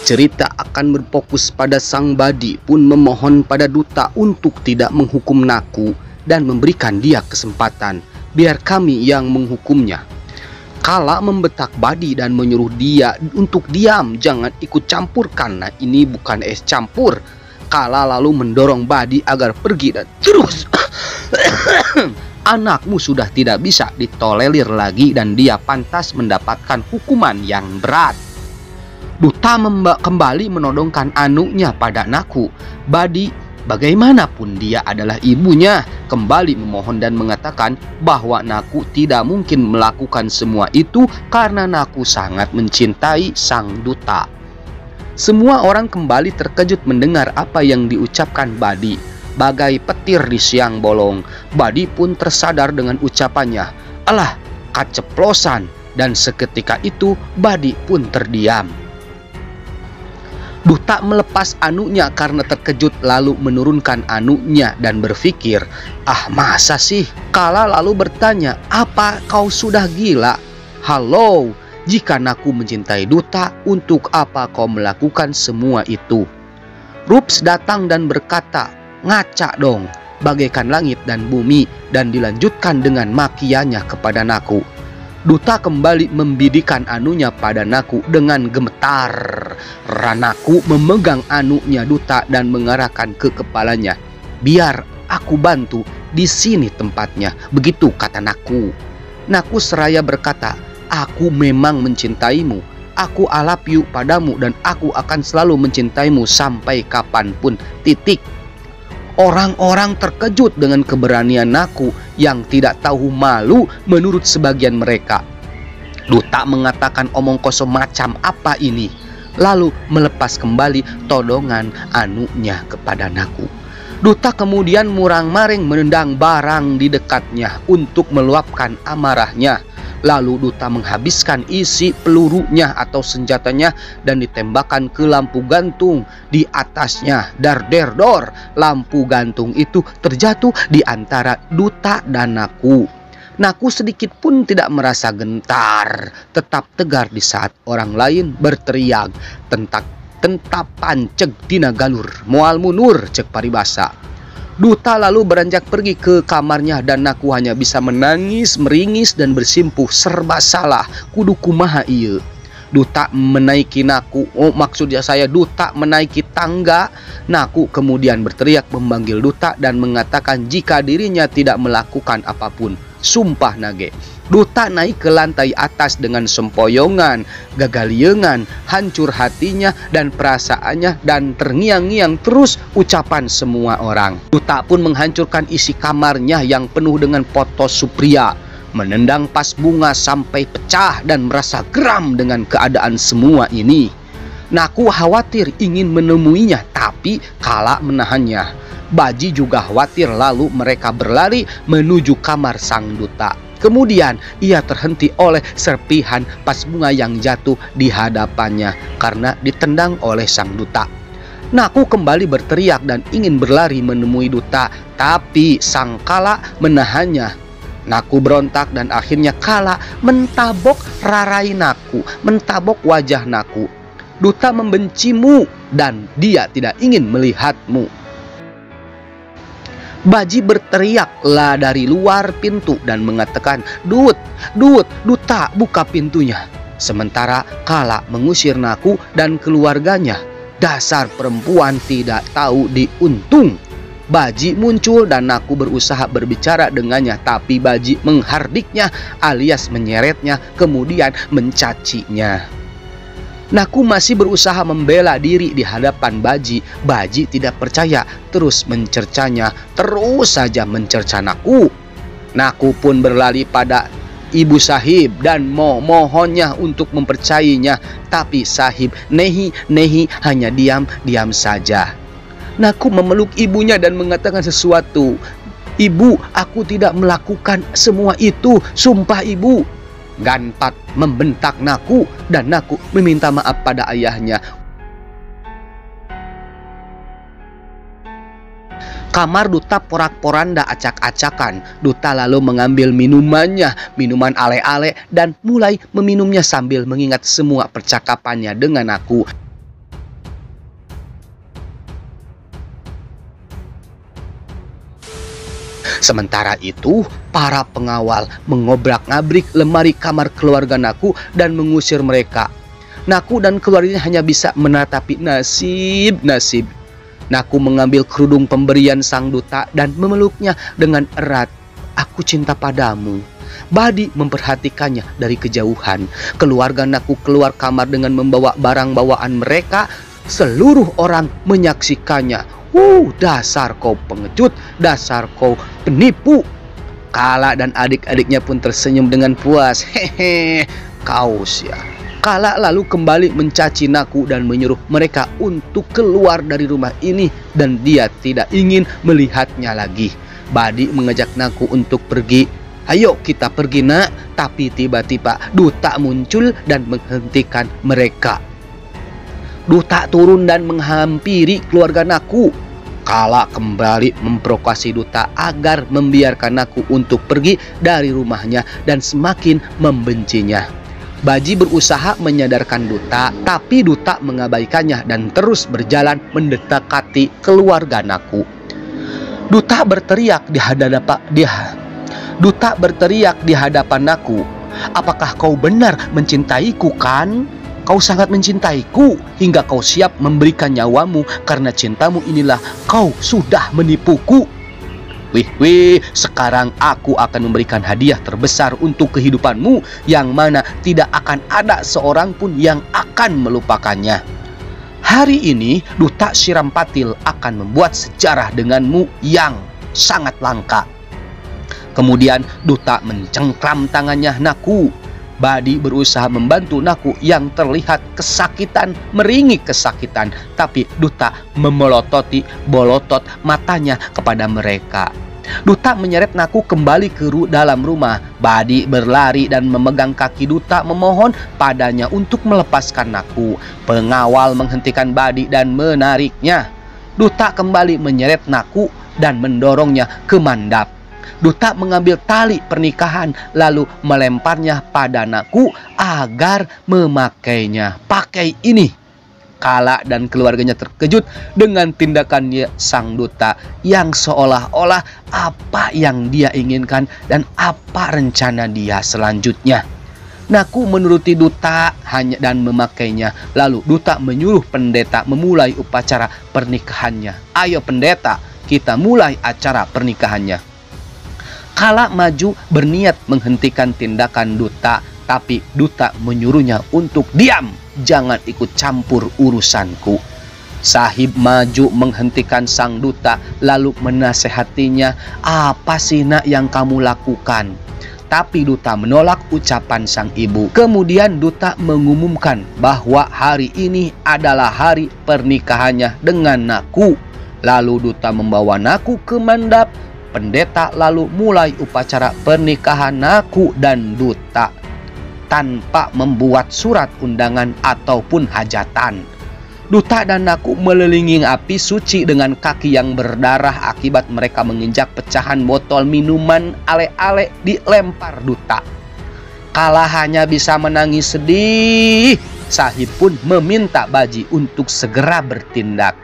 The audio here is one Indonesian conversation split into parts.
Cerita akan berfokus pada sang Badi pun memohon pada duta untuk tidak menghukum Naku dan memberikan dia kesempatan, biar kami yang menghukumnya. Kala membetak Badi dan menyuruh dia untuk diam, jangan ikut campur karena ini bukan es campur. Kala lalu mendorong Badi agar pergi dan terus anakmu sudah tidak bisa ditolerir lagi dan dia pantas mendapatkan hukuman yang berat. Duta kembali menodongkan anunya pada Naku. Badi, bagaimanapun dia adalah ibunya, kembali memohon dan mengatakan bahwa Naku tidak mungkin melakukan semua itu karena Naku sangat mencintai sang duta. Semua orang kembali terkejut mendengar apa yang diucapkan Badi. Bagai petir di siang bolong, Badi pun tersadar dengan ucapannya. Alah, keceplosan. Dan seketika itu Badi pun terdiam. Duta melepas anunya karena terkejut lalu menurunkan anunya dan berpikir, ah masa sih? Kala lalu bertanya, apa kau sudah gila? Halo, jika Naku mencintai duta, untuk apa kau melakukan semua itu? Rups datang dan berkata, ngaca dong, bagaikan langit dan bumi, dan dilanjutkan dengan makiannya kepada Naku. Duta kembali membidikan anunya pada Naku dengan gemetar. Naku memegang anunya duta dan mengarahkan ke kepalanya. Biar aku bantu, di sini tempatnya. Begitu kata Naku. Naku seraya berkata, aku memang mencintaimu. Aku alapiu padamu dan aku akan selalu mencintaimu sampai kapanpun. Titik. Orang-orang terkejut dengan keberanian Naku yang tidak tahu malu menurut sebagian mereka. Duta mengatakan omong kosong macam apa ini, lalu melepas kembali todongan anunya kepada Naku. Duta kemudian murang-maring menendang barang di dekatnya untuk meluapkan amarahnya. Lalu Duta menghabiskan isi pelurunya atau senjatanya dan ditembakkan ke lampu gantung di atasnya. Dar der dor, lampu gantung itu terjatuh di antara Duta dan Naku. Naku sedikit pun tidak merasa gentar, tetap tegar di saat orang lain berteriak tentapan ceg tina galur, moal munur ceg paribasa. Duta lalu beranjak pergi ke kamarnya dan Naku hanya bisa menangis, meringis dan bersimpuh, serba salah, kudu kumaha ieu. Duta menaiki Naku, Duta menaiki tangga. Naku kemudian berteriak memanggil Duta dan mengatakan jika dirinya tidak melakukan apapun. Sumpah nage. Duta naik ke lantai atas dengan sempoyongan, gagaliengan, hancur hatinya dan perasaannya dan terngiang-ngiang terus ucapan semua orang. Duta pun menghancurkan isi kamarnya yang penuh dengan foto Supriya, menendang vas bunga sampai pecah dan merasa geram dengan keadaan semua ini. Naku khawatir ingin menemuinya tapi Kala menahannya. Baji juga khawatir lalu mereka berlari menuju kamar sang duta. Kemudian ia terhenti oleh serpihan vas bunga yang jatuh di hadapannya karena ditendang oleh sang duta. Naku kembali berteriak dan ingin berlari menemui duta, tapi sang Kala menahannya. Naku berontak dan akhirnya Kala mentabok rarai Naku, mentabok wajah Naku. Duta membencimu dan dia tidak ingin melihatmu. Baji berteriaklah dari luar pintu dan mengatakan, Duta, buka pintunya. Sementara Kala mengusir Naku dan keluarganya. Dasar perempuan tidak tahu diuntung. Baji muncul dan Naku berusaha berbicara dengannya, tapi Baji menghardiknya alias menyeretnya, kemudian mencacinya. Naku masih berusaha membela diri di hadapan Baji. Baji tidak percaya, terus mencercanya, terus saja mencerca Naku. Naku pun berlari pada Ibu Sahib dan mohonnya untuk mempercayainya, tapi Sahib nehi hanya diam saja. Naku memeluk ibunya dan mengatakan sesuatu. Ibu, aku tidak melakukan semua itu, sumpah ibu. Ganpat membentak Naku dan Naku meminta maaf pada ayahnya. Kamar Duta porak-poranda acak-acakan. Duta lalu mengambil minumannya, minuman ale-ale, dan mulai meminumnya sambil mengingat semua percakapannya dengan Naku. Sementara itu, para pengawal mengobrak-ngabrik lemari kamar keluarga Naku dan mengusir mereka. Naku dan keluarganya hanya bisa menatapi nasib. Naku mengambil kerudung pemberian sang duta dan memeluknya dengan erat. "Aku cinta padamu." Badi memperhatikannya dari kejauhan. Keluarga Naku keluar kamar dengan membawa barang bawaan mereka. Seluruh orang menyaksikannya. Dasar kau pengecut, dasar kau penipu. Kala dan adik-adiknya pun tersenyum dengan puas. "Hehe, kau sia." Kala lalu kembali mencaci Naku dan menyuruh mereka untuk keluar dari rumah ini dan dia tidak ingin melihatnya lagi. Badi mengajak Naku untuk pergi. "Ayo kita pergi, Nak." Tapi tiba-tiba duta muncul dan menghentikan mereka. Duta turun dan menghampiri keluarga Naku. Kala kembali memprovokasi duta agar membiarkan Naku untuk pergi dari rumahnya dan semakin membencinya. Baji berusaha menyadarkan duta, tapi duta mengabaikannya dan terus berjalan mendekati keluarga Naku. Duta berteriak di hadapan Naku, "Apakah kau benar mencintaiku kan? Kau sangat mencintaiku hingga kau siap memberikan nyawamu karena cintamu inilah kau sudah menipuku. Wih, sekarang aku akan memberikan hadiah terbesar untuk kehidupanmu yang mana tidak akan ada seorang pun yang akan melupakannya. Hari ini duta Sirampatil akan membuat sejarah denganmu yang sangat langka." Kemudian duta mencengkram tangannya Naku. Badi berusaha membantu Naku yang terlihat kesakitan, meringik kesakitan. Tapi duta bolotot matanya kepada mereka. Duta menyeret Naku kembali ke dalam rumah. Badi berlari dan memegang kaki duta memohon padanya untuk melepaskan Naku. Pengawal menghentikan Badi dan menariknya. Duta kembali menyeret Naku dan mendorongnya ke mandap. Duta mengambil tali pernikahan lalu melemparnya pada Naku agar memakainya. "Pakai ini." Kala dan keluarganya terkejut dengan tindakannya sang duta yang seolah-olah apa yang dia inginkan dan apa rencana dia selanjutnya. Naku menuruti duta dan memakainya. Lalu duta menyuruh pendeta memulai upacara pernikahannya. "Ayo pendeta, kita mulai acara pernikahannya." Kala maju berniat menghentikan tindakan duta, tapi duta menyuruhnya untuk diam, jangan ikut campur urusanku. Sahib maju menghentikan sang duta lalu menasehatinya, "Apa sih nak yang kamu lakukan?" Tapi duta menolak ucapan sang ibu. Kemudian duta mengumumkan bahwa hari ini adalah hari pernikahannya dengan Naku. Lalu duta membawa Naku ke mandap. Pendeta lalu mulai upacara pernikahan Naku dan duta tanpa membuat surat undangan ataupun hajatan. Duta dan Naku melilingi api suci dengan kaki yang berdarah akibat mereka menginjak pecahan botol minuman ale-ale dilempar duta. Kala hanya bisa menangis sedih. Sahib pun meminta Baji untuk segera bertindak.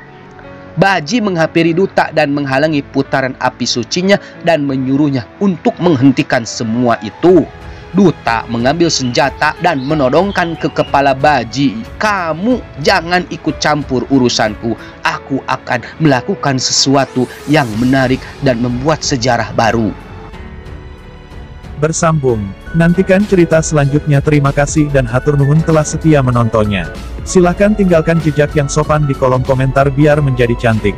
Baji menghampiri duta dan menghalangi putaran api sucinya dan menyuruhnya untuk menghentikan semua itu. Duta mengambil senjata dan menodongkan ke kepala Baji. "Kamu jangan ikut campur urusanku. Aku akan melakukan sesuatu yang menarik dan membuat sejarah baru." Bersambung. Nantikan cerita selanjutnya. Terima kasih dan hatur nuhun telah setia menontonnya. Silahkan tinggalkan jejak yang sopan di kolom komentar biar menjadi cantik.